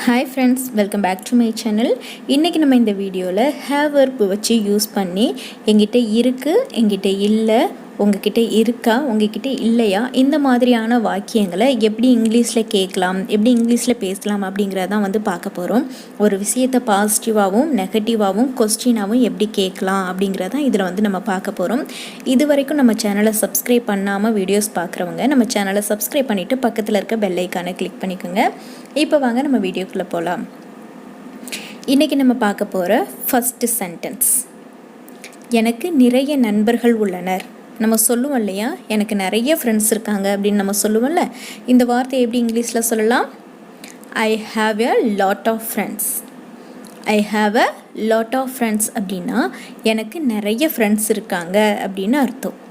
Hi friends, welcome back to my channel. இன்னைக்கு நம்ம இந்த வீடியோல have verb வச்சு யூஸ் பண்ணி என்கிட்ட இருக்கு, என்கிட்ட இல்லை, உங்ககிட்ட இருக்கா, உங்ககிட்ட இல்லையா, இந்த மாதிரியான வாக்கியங்களை எப்படி இங்கிலீஷில் கேட்கலாம், எப்படி இங்கிலீஷில் பேசலாம் அப்படிங்கிறதான் வந்து பார்க்க போகிறோம். ஒரு விஷயத்தை பாசிட்டிவாகவும் நெகட்டிவாகவும் கொஸ்டினாகவும் எப்படி கேட்கலாம் அப்படிங்கிறதான் இதில் வந்து நம்ம பார்க்க போகிறோம். இது வரைக்கும் நம்ம சேனலை சப்ஸ்கிரைப் பண்ணாமல் வீடியோஸ் பார்க்குறவங்க நம்ம சேனலை சப்ஸ்கிரைப் பண்ணிவிட்டு பக்கத்தில் இருக்க பெல் ஐக்கானை கிளிக் பண்ணிக்கோங்க. இப்போ வாங்க நம்ம வீடியோக்குள்ளே போகலாம். இன்றைக்கி நம்ம பார்க்க போகிற ஃபஸ்ட்டு சென்டென்ஸ், எனக்கு நிறைய நண்பர்கள் உள்ளனர். நம்ம சொல்லுவோம் இல்லையா, எனக்கு நிறைய ஃப்ரெண்ட்ஸ் இருக்காங்க அப்படின்னு நம்ம சொல்லுவோம்ல. இந்த வார்த்தை எப்படி இங்கிலீஷில் சொல்லலாம்? I have a lot of friends. I have a lot of friends அப்படின்னா எனக்கு நிறைய ஃப்ரெண்ட்ஸ் இருக்காங்க அப்படின்னு அர்த்தம்.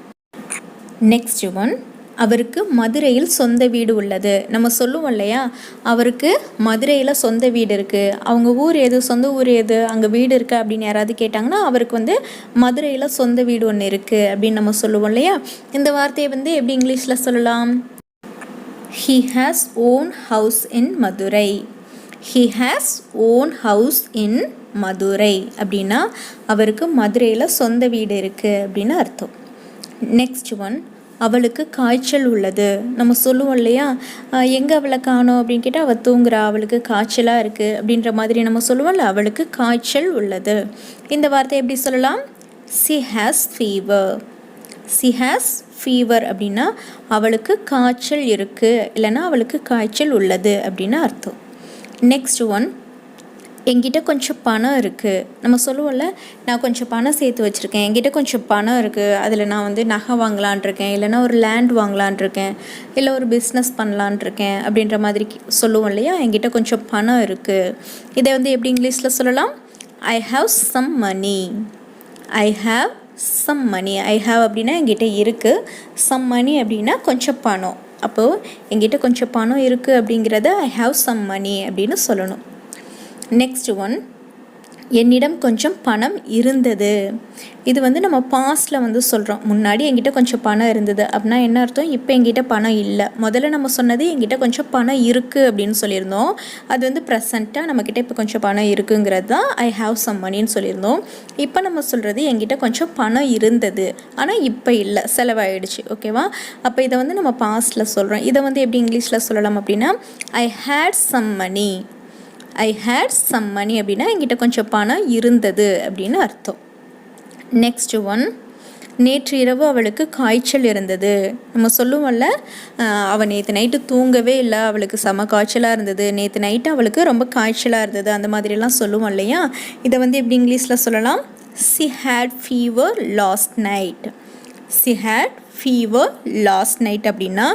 நெக்ஸ்ட் ஒன், அவருக்கு மதுரையில் சொந்த வீடு உள்ளது. நம்ம சொல்லுவோம் இல்லையா, அவருக்கு மதுரையில் சொந்த வீடு இருக்குது, அவங்க ஊர் எது, சொந்த ஊர் எது, அங்கே வீடு இருக்குது அப்படின்னு யாராவது கேட்டாங்கன்னா அவருக்கு வந்து மதுரையில் சொந்த வீடு ஒன்று இருக்குது அப்படின்னு நம்ம சொல்லுவோம் இல்லையா. இந்த வார்த்தையை வந்து எப்படி இங்கிலீஷில் சொல்லலாம்? He has own house in Madurai. He has own house in Madurai அப்படின்னா அவருக்கு மதுரையில் சொந்த வீடு இருக்குது அப்படின்னு அர்த்தம். நெக்ஸ்ட் ஒன், அவளுக்கு காய்ச்சல் உள்ளது. நம்ம சொல்லுவோம் இல்லையா, எங்கே அவளை காணோம் அப்படின்னு கேட்டால் அவள் தூங்குறா, அவளுக்கு காய்ச்சலாக இருக்குது அப்படின்ற மாதிரி நம்ம சொல்லுவோம்ல. அவளுக்கு காய்ச்சல் உள்ளது. இந்த வார்த்தை எப்படி சொல்லலாம்? she has fever. she has fever அப்படின்னா அவளுக்கு காய்ச்சல் இருக்குது, இல்லைன்னா அவளுக்கு காய்ச்சல் உள்ளது அப்படின்னு அர்த்தம். நெக்ஸ்ட் ஒன், என்கிட்ட கொஞ்சம் பணம் இருக்குது. நம்ம சொல்லுவோம்ல, நான் கொஞ்சம் பணம் சேர்த்து வச்சுருக்கேன், என்கிட்ட கொஞ்சம் பணம் இருக்குது, அதில் நான் வந்து நகை வாங்கலான்ட்ருக்கேன், இல்லைனா ஒரு லேண்ட் வாங்கலான்ட்ருக்கேன், இல்லை ஒரு பிஸ்னஸ் பண்ணலான்ட்ருக்கேன் அப்படின்ற மாதிரி சொல்லுவோம் இல்லையா. என்கிட்ட கொஞ்சம் பணம் இருக்குது. இதை வந்து எப்படி இங்கிலீஷில் சொல்லலாம்? I have some money. I have some money. I have அப்படின்னா என்கிட்ட இருக்குது, சம் மனி அப்படின்னா கொஞ்சம் பணம். அப்போது என்கிட்ட கொஞ்சம் பணம் இருக்குது அப்படிங்கிறத ஐ ஹாவ் சம் மனி அப்படின்னு சொல்லணும். நெக்ஸ்ட் ஒன், என்னிடம் கொஞ்சம் பணம் இருந்தது. இது வந்து நம்ம பாஸ்டில் வந்து சொல்கிறோம். முன்னாடி என்கிட்ட கொஞ்சம் பணம் இருந்தது அப்படின்னா என்ன அர்த்தம்? இப்போ என்கிட்ட பணம் இல்லை. முதல்ல நம்ம சொன்னது என்கிட்ட கொஞ்சம் பணம் இருக்குது அப்படின்னு சொல்லியிருந்தோம். அது வந்து ப்ரெசண்ட்டாக நம்மக்கிட்ட இப்போ கொஞ்சம் பணம் இருக்குங்கிறது தான் ஐ ஹாவ் சம் மணின்னு சொல்லியிருந்தோம். இப்போ நம்ம சொல்கிறது என்கிட்ட கொஞ்சம் பணம் இருந்தது, ஆனால் இப்போ இல்லை, செலவாயிடுச்சு. ஓகேவா? அப்போ இதை வந்து நம்ம பாஸ்டில் சொல்கிறோம். இதை வந்து எப்படி இங்கிலீஷில் சொல்லலாம் அப்படின்னா I had some money. I had some money அப்படின்னா என்கிட்ட கொஞ்சம் பணம் இருந்தது அப்படின்னு அர்த்தம். நெக்ஸ்ட் ஒன், நேற்று இரவு அவளுக்கு காய்ச்சல் இருந்தது. நம்ம சொல்லுவோம்ல, அவள் நேற்று நைட்டு தூங்கவே இல்லை, அவளுக்கு செம காய்ச்சலாக இருந்தது, நேற்று நைட்டு அவளுக்கு ரொம்ப காய்ச்சலாக இருந்தது, அந்த மாதிரிலாம் சொல்லுவோம் இல்லையா. இதை வந்து எப்படி இங்கிலீஷில் சொல்லலாம்? she had fever last night. she had fever last night அப்படின்னா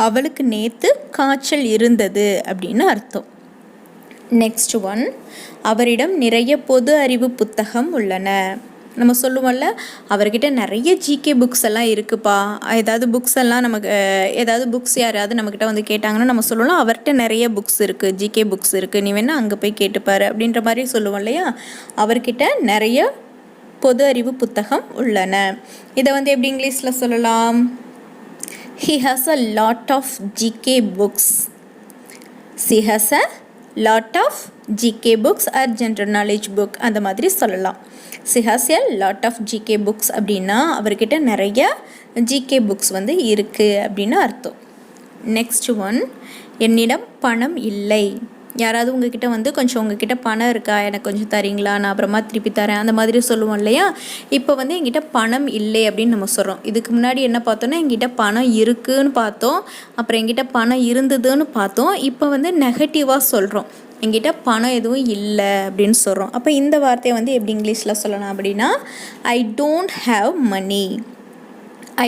அவளுக்கு நேற்று காய்ச்சல் இருந்தது அப்படின்னு அர்த்தம். நெக்ஸ்ட் ஒன், அவரிடம் நிறைய பொது அறிவு புத்தகம் உள்ளன. நம்ம சொல்லுவோம்ல, அவர்கிட்ட நிறைய ஜிகே புக்ஸ் எல்லாம் இருக்குப்பா. ஏதாவது புக்ஸ் எல்லாம் நமக்கு ஏதாவது புக்ஸ் யாராவது நம்மக்கிட்ட வந்து கேட்டாங்கன்னா நம்ம சொல்லுவோம் அவர்கிட்ட நிறைய புக்ஸ் இருக்குது, ஜிகே புக்ஸ் இருக்குது, நீ வேணால் அங்கே போய் கேட்டுப்பாரு அப்படின்ற மாதிரி சொல்லுவோம் இல்லையா. அவர்கிட்ட நிறைய பொது அறிவு புத்தகம் உள்ளன. இதை வந்து எப்படி இங்கிலீஷில் சொல்லலாம்? he has a lot of GK books. she has a lot of GK books or general knowledge book அந்த மாதிரி சொல்லலாம். she has a lot of GK books அப்படின்னா அவர்கிட்ட நிறைய GK books வந்து இருக்குது அப்படின்னு அர்த்தம். நெக்ஸ்ட் ஒன், என்னிடம் பணம் இல்லை. யாராவது உங்ககிட்ட வந்து கொஞ்சம் உங்ககிட்ட பணம் இருக்கா, எனக்கு கொஞ்சம் தரீங்களா, நான் அப்புறமா திருப்பி தரேன், அந்த மாதிரி சொல்லுவோம் இல்லையா. இப்போ வந்து என்கிட்ட பணம் இல்லை அப்படின்னு நம்ம சொல்கிறோம். இதுக்கு முன்னாடி என்ன பார்த்தோன்னா என்கிட்ட பணம் இருக்குதுன்னு பார்த்தோம், அப்புறம் என்கிட்ட பணம் இருந்ததுன்னு பார்த்தோம். இப்போ வந்து நெகட்டிவாக சொல்கிறோம், என்கிட்ட பணம் எதுவும் இல்லை அப்படின்னு சொல்கிறோம். அப்போ இந்த வார்த்தையை வந்து எப்படி இங்கிலீஷில் சொல்லலாம் அப்படின்னா I don't have money.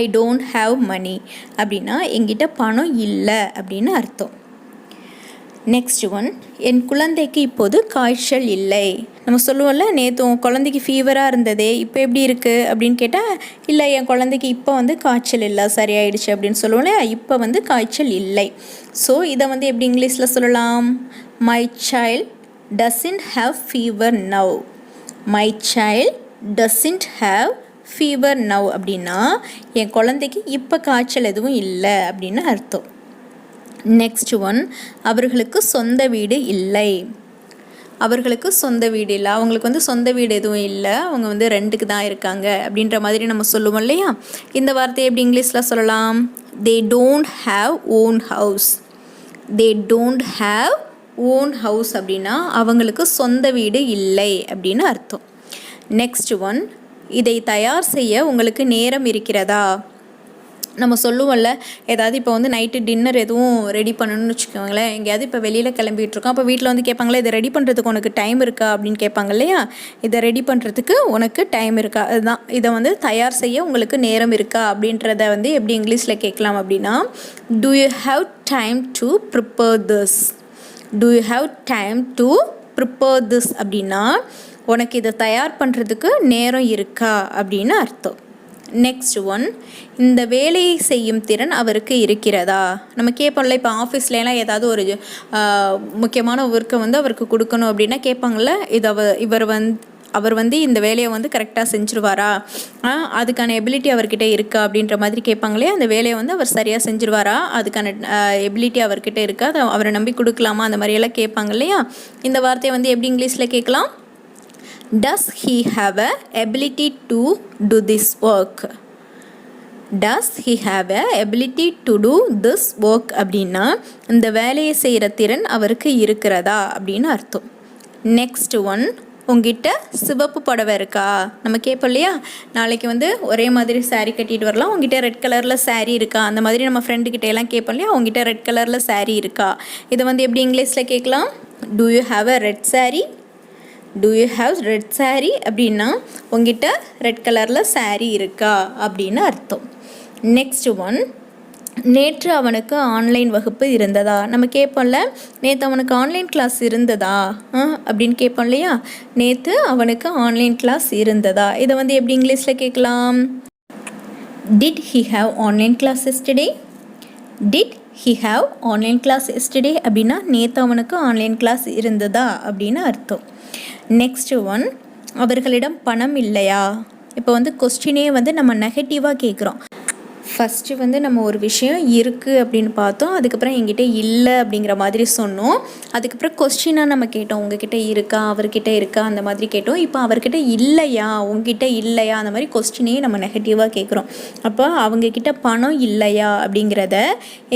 I don't have money அப்படின்னா என்கிட்ட பணம் இல்லை அப்படின்னு அர்த்தம். நெக்ஸ்ட் ஒன், என் குழந்தைக்கு இப்போது காய்ச்சல் இல்லை. நம்ம சொல்லுவோம்ல, நேற்று உன் குழந்தைக்கு ஃபீவராக இருந்ததே, இப்போ எப்படி இருக்குது அப்படின்னு கேட்டால் இல்லை, என் குழந்தைக்கு இப்போ வந்து காய்ச்சல் இல்லை, சரியாயிடுச்சு அப்படின்னு சொல்லுவோம்ல. இப்போ வந்து காய்ச்சல் இல்லை. ஸோ இதை வந்து எப்படி இங்கிலீஷில் சொல்லலாம்? My child doesn't have fever now. My child doesn't have fever now அப்படின்னா என் குழந்தைக்கு இப்போ காய்ச்சல் எதுவும் இல்லை அப்படின்னு அர்த்தம். நெக்ஸ்ட் ஒன், அவர்களுக்கு சொந்த வீடு இல்லை. அவர்களுக்கு சொந்த வீடு இல்லை, அவங்களுக்கு வந்து சொந்த வீடு எதுவும் இல்லை, அவங்க வந்து ரெண்டுக்கு தான் இருக்காங்க அப்படின்ற மாதிரி நம்ம சொல்லுவோம் இல்லையா. இந்த வார்த்தையை எப்படி இங்கிலீஷில் சொல்லலாம்? they don't have own house. they don't have own house அப்படின்னா அவங்களுக்கு சொந்த வீடு இல்லை அப்படின்னு அர்த்தம். நெக்ஸ்ட் ஒன், இதை தயார் செய்ய உங்களுக்கு நேரம் இருக்கிறதா? நம்ம சொல்லுவோம்ல, ஏதாவது இப்போ வந்து நைட்டு டின்னர் எதுவும் ரெடி பண்ணணும்னு வச்சுக்கோங்களேன், எங்கேயாவது இப்போ வெளியில் கிளம்பிகிட்ருக்கோம், அப்போ வீட்டில் வந்து கேட்பாங்களே இதை ரெடி பண்ணுறதுக்கு உனக்கு டைம் இருக்கா அப்படின்னு கேட்பாங்க இல்லையா. இதை ரெடி பண்ணுறதுக்கு உனக்கு டைம் இருக்கா, அதுதான் இதை வந்து தயார் செய்ய உங்களுக்கு நேரம் இருக்கா அப்படின்றத வந்து எப்படி இங்கிலீஷில் கேட்கலாம் அப்படின்னா, do you have time to prepare this? do you have time to prepare this அப்படின்னா உனக்கு இதை தயார் பண்ணுறதுக்கு நேரம் இருக்கா அப்படின்னு அர்த்தம். நெக்ஸ்ட் ஒன், இந்த வேலையை செய்யும் திறன் அவருக்கு இருக்கிறதா? நம்ம கேட்போம்ல, இப்போ ஆஃபீஸ்லாம் ஏதாவது ஒரு முக்கியமான ஒர்க்கை வந்து அவருக்கு கொடுக்கணும் அப்படின்னா கேட்பாங்கள்ல, அவர் வந்து இந்த வேலையை வந்து கரெக்டாக செஞ்சுருவாரா, அதுக்கான எபிலிட்டி அவர்கிட்ட இருக்கா அப்படின்ற மாதிரி கேட்பாங்களே. அந்த வேலையை வந்து அவர் சரியாக செஞ்சுருவாரா, அதுக்கான எபிலிட்டி அவர்கிட்ட இருக்கா, அதை அவரை நம்பி கொடுக்கலாமா, அந்த மாதிரியெல்லாம் கேட்பாங்க இல்லையா. இந்த வார்த்தையை வந்து எப்படி இங்கிலீஷில் கேட்கலாம்? Does he have a ability to do this work? Does he have a ability to do this work அப்படின்னா இந்த வேலையை செய்கிற திறன் அவருக்கு இருக்கிறதா அப்படின்னு அர்த்தம். நெக்ஸ்ட் ஒன், உங்ககிட்ட சிவப்பு புடவை இருக்கா? நம்ம கேட்போம் இல்லையா, நாளைக்கு வந்து ஒரே மாதிரி சாரீ கட்டிட்டு வரலாம், உங்ககிட்ட ரெட் கலரில் சாரீ இருக்கா, அந்த மாதிரி நம்ம ஃப்ரெண்டுக்கிட்ட எல்லாம் கேட்போம் இல்லையா, உங்ககிட்ட ரெட் கலரில் சாரீ இருக்கா. இதை வந்து எப்படி இங்கிலீஷில் கேட்கலாம்? do you have a red saree? do you have red saree அப்படின்னா உங்ககிட்ட ரெட் கலரில் சாரீ இருக்கா அப்படின்னு அர்த்தம். நெக்ஸ்ட் ஒன், நேற்று அவனுக்கு ஆன்லைன் வகுப்பு இருந்ததா? நம்ம கேட்போம்ல, நேற்று அவனுக்கு ஆன்லைன் கிளாஸ் இருந்ததா அப்படின்னு கேட்போம் இல்லையா. நேற்று அவனுக்கு ஆன்லைன் கிளாஸ் இருந்ததா, இதை வந்து எப்படி இங்கிலீஷில் கேட்கலாம்? did he have online class yesterday? did he have online class yesterday அப்படின்னா நேற்று அவனுக்கு ஆன்லைன் கிளாஸ் இருந்ததா அப்படின்னு அர்த்தம். நெக்ஸ்ட் ஒன், அவர்களிடம் பணம் இல்லையா? இப்போ வந்து கொஸ்டினே வந்து நம்ம நெகட்டிவாக கேட்குறோம். ஃபஸ்ட்டு வந்து நம்ம ஒரு விஷயம் இருக்குது அப்படின்னு பார்த்தோம், அதுக்கப்புறம் என்கிட்ட இல்லை அப்படிங்கிற மாதிரி சொன்னோம், அதுக்கப்புறம் கொஸ்டினாக நம்ம கேட்டோம், உங்ககிட்ட இருக்கா, அவர்கிட்ட இருக்கா, அந்த மாதிரி கேட்டோம். இப்போ அவர்கிட்ட இல்லையா, உங்ககிட்ட இல்லையா, அந்த மாதிரி கொஸ்டினே நம்ம நெகட்டிவாக கேட்குறோம். அப்போ அவங்கக்கிட்ட பணம் இல்லையா அப்படிங்கிறத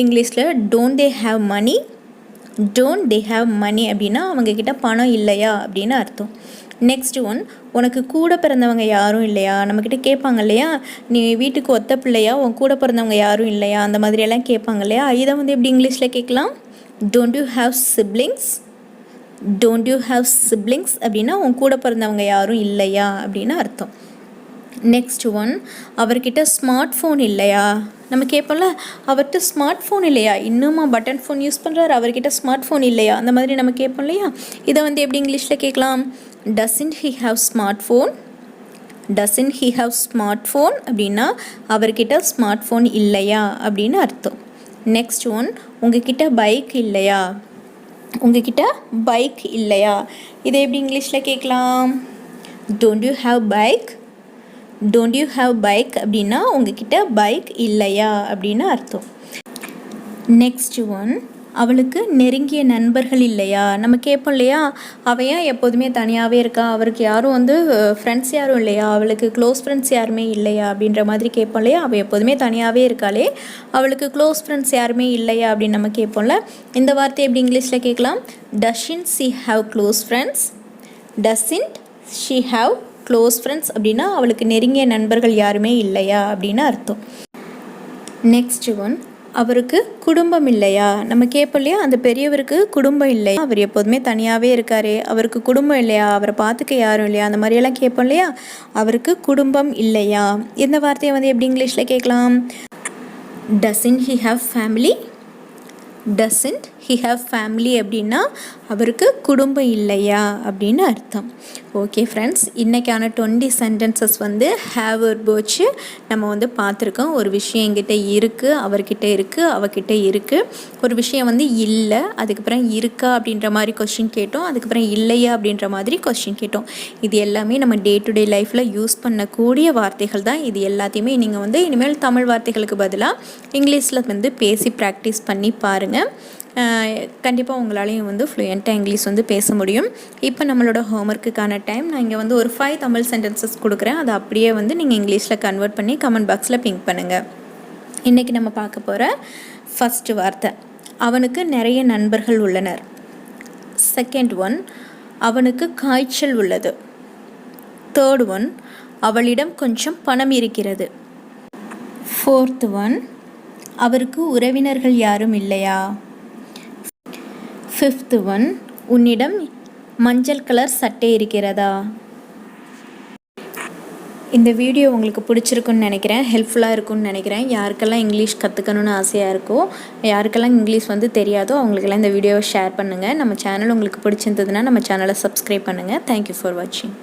இங்கிலீஷில் don't they have money? don't they have money அப்படின்னா அவங்கக்கிட்ட பணம் இல்லையா அப்படின்னு அர்த்தம். நெக்ஸ்ட் ஒன், உனக்கு கூட பிறந்தவங்க யாரும் இல்லையா? நம்மக்கிட்ட கேட்பாங்க இல்லையா, நீ வீட்டுக்கு ஒத்த பிள்ளையா, உன் கூட பிறந்தவங்க யாரும் இல்லையா, அந்த மாதிரியெல்லாம் கேட்பாங்க இல்லையா. இதை வந்து எப்படி இங்கிலீஷில் கேட்கலாம்? don't you have siblings? don't you have siblings அப்படின்னா உன் கூட பிறந்தவங்க யாரும் இல்லையா அப்படின்னு அர்த்தம். நெக்ஸ்ட் ஒன், அவர்கிட்ட ஸ்மார்ட் ஃபோன் இல்லையா? நம்ம கேட்போம்ல, அவர்கிட்ட ஸ்மார்ட் ஃபோன் இல்லையா, இன்னுமா பட்டன் ஃபோன் யூஸ் பண்ணுறாரு, அவர்கிட்ட ஸ்மார்ட் ஃபோன் இல்லையா, அந்த மாதிரி நம்ம கேட்போம் இல்லையா. இதை வந்து எப்படி இங்கிலீஷில் கேட்கலாம்? doesn't he have smart phone? doesn't he have smart phone அப்படின்னா அவர்கிட்ட ஸ்மார்ட் ஃபோன் இல்லையா அப்படின்னு அர்த்தம். நெக்ஸ்ட் ஒன், உங்ககிட்ட பைக் இல்லையா? உங்ககிட்ட பைக் இல்லையா, இதை எப்படி இங்கிலீஷில் கேட்கலாம்? don't you have bike? don't you have bike அப்படின்னா உங்ககிட்ட பைக் இல்லையா அப்படின்னு அர்த்தம். நெக்ஸ்ட் ஒன், அவளுக்கு நெருங்கிய நண்பர்கள் இல்லையா? நம்ம கேட்போம் இல்லையா, அவள் ஏன் எப்போதுமே தனியாகவே இருக்கா, அவருக்கு யாரும் வந்து ஃப்ரெண்ட்ஸ் யாரும் இல்லையா, அவளுக்கு க்ளோஸ் ஃப்ரெண்ட்ஸ் யாருமே இல்லையா அப்படின்ற மாதிரி கேட்போம் இல்லையா. அவள் எப்போதுமே தனியாகவே இருக்காளே, அவளுக்கு க்ளோஸ் ஃப்ரெண்ட்ஸ் யாருமே இல்லையா அப்படின்னு நம்ம கேட்போம்ல. இந்த வார்த்தை எப்படி இங்கிலீஷில் கேட்கலாம்? doesn't she have close friends? doesn't she have close friends அப்படின்னா அவளுக்கு நெருங்கிய நண்பர்கள் யாருமே இல்லையா அப்படின்னு அர்த்தம். நெக்ஸ்ட் ஒன், அவருக்கு குடும்பம் இல்லையா? நம்ம கேட்போம் இல்லையா, அந்த பெரியவருக்கு குடும்பம் இல்லையா, அவர் எப்போதுமே தனியாகவே இருக்காரு, அவருக்கு குடும்பம் இல்லையா, அவரை பார்த்துக்க யாரும் இல்லையா, அந்த மாதிரியெல்லாம் கேட்போம் இல்லையா. அவருக்கு குடும்பம் இல்லையா, இந்த வார்த்தையை வந்து எப்படி இங்கிலீஷில் கேட்கலாம்? doesn't he have family? doesn't he have family அப்படின்னா அவருக்கு குடும்பம் இல்லையா அப்படின்னு அர்த்தம். ஓகே ஃப்ரெண்ட்ஸ், இன்றைக்கான 20 சென்டென்சஸ் வந்து ஹேவ் வெர்ப் வச்சு நம்ம வந்து பார்த்துருக்கோம். ஒரு விஷயம் என்கிட்ட இருக்குது, அவர்கிட்ட இருக்குது, அவகிட்ட இருக்குது. ஒரு விஷயம் வந்து இல்லை, அதுக்கப்புறம் இருக்கா அப்படின்ற மாதிரி கொஸ்டின் கேட்டோம், அதுக்கப்புறம் இல்லையா அப்படின்ற மாதிரி கொஸ்டின் கேட்டோம். இது எல்லாமே நம்ம டே டு டே லைஃப்பில் யூஸ் பண்ணக்கூடிய வார்த்தைகள் தான். இது எல்லாத்தையுமே நீங்கள் வந்து இனிமேல் தமிழ் வார்த்தைகளுக்கு பதிலாக இங்கிலீஷில் வந்து பேசி ப்ராக்டிஸ் பண்ணி பாருங்கள். கண்டிப்பாக உங்களாலையும் வந்து ஃப்ளூயண்ட்டாக இங்கிலீஷ் வந்து பேச முடியும். இப்போ நம்மளோட ஹோம்ஒர்க்குக்கான டைம். நான் இங்கே வந்து ஒரு 5 தமிழ் சென்டென்சஸ் கொடுக்குறேன். அதை அப்படியே வந்து நீங்கள் இங்கிலீஷில் கன்வெர்ட் பண்ணி கமெண்ட் பாக்ஸில் பிங்க் பண்ணுங்கள். இன்றைக்கி நம்ம பார்க்க போகிற ஃபஸ்ட்டு வார்த்தை, அவனுக்கு நிறைய நண்பர்கள் உள்ளனர். செகண்ட் ஒன், அவனுக்கு காய்ச்சல் உள்ளது. தேர்ட் ஒன், அவளிடம் கொஞ்சம் பணம் இருக்கிறது. ஃபோர்த் ஒன், அவருக்கு உறவினர்கள் யாரும் இல்லையா. ஃபிஃப்த் ஒன், உன்னிடம் மஞ்சள் கலர் சட்டை இருக்கிறதா. இந்த வீடியோ உங்களுக்கு பிடிச்சிருக்குன்னு நினைக்கிறேன், ஹெல்ப்ஃபுல்லாக இருக்குன்னு நினைக்கிறேன். யாருக்கெல்லாம் இங்கிலீஷ் கற்றுக்கணுன்னு ஆசையாக இருக்கோ, யாருக்கெல்லாம் இங்கிலீஷ் வந்து தெரியாதோ அவங்களுக்கெல்லாம் இந்த வீடியோவை ஷேர் பண்ணுங்கள். நம்ம சேனல் உங்களுக்கு பிடிச்சிருந்ததுன்னா நம்ம சேனலை சப்ஸ்கிரைப் பண்ணுங்கள். தேங்க்யூ ஃபார் வாட்சிங்.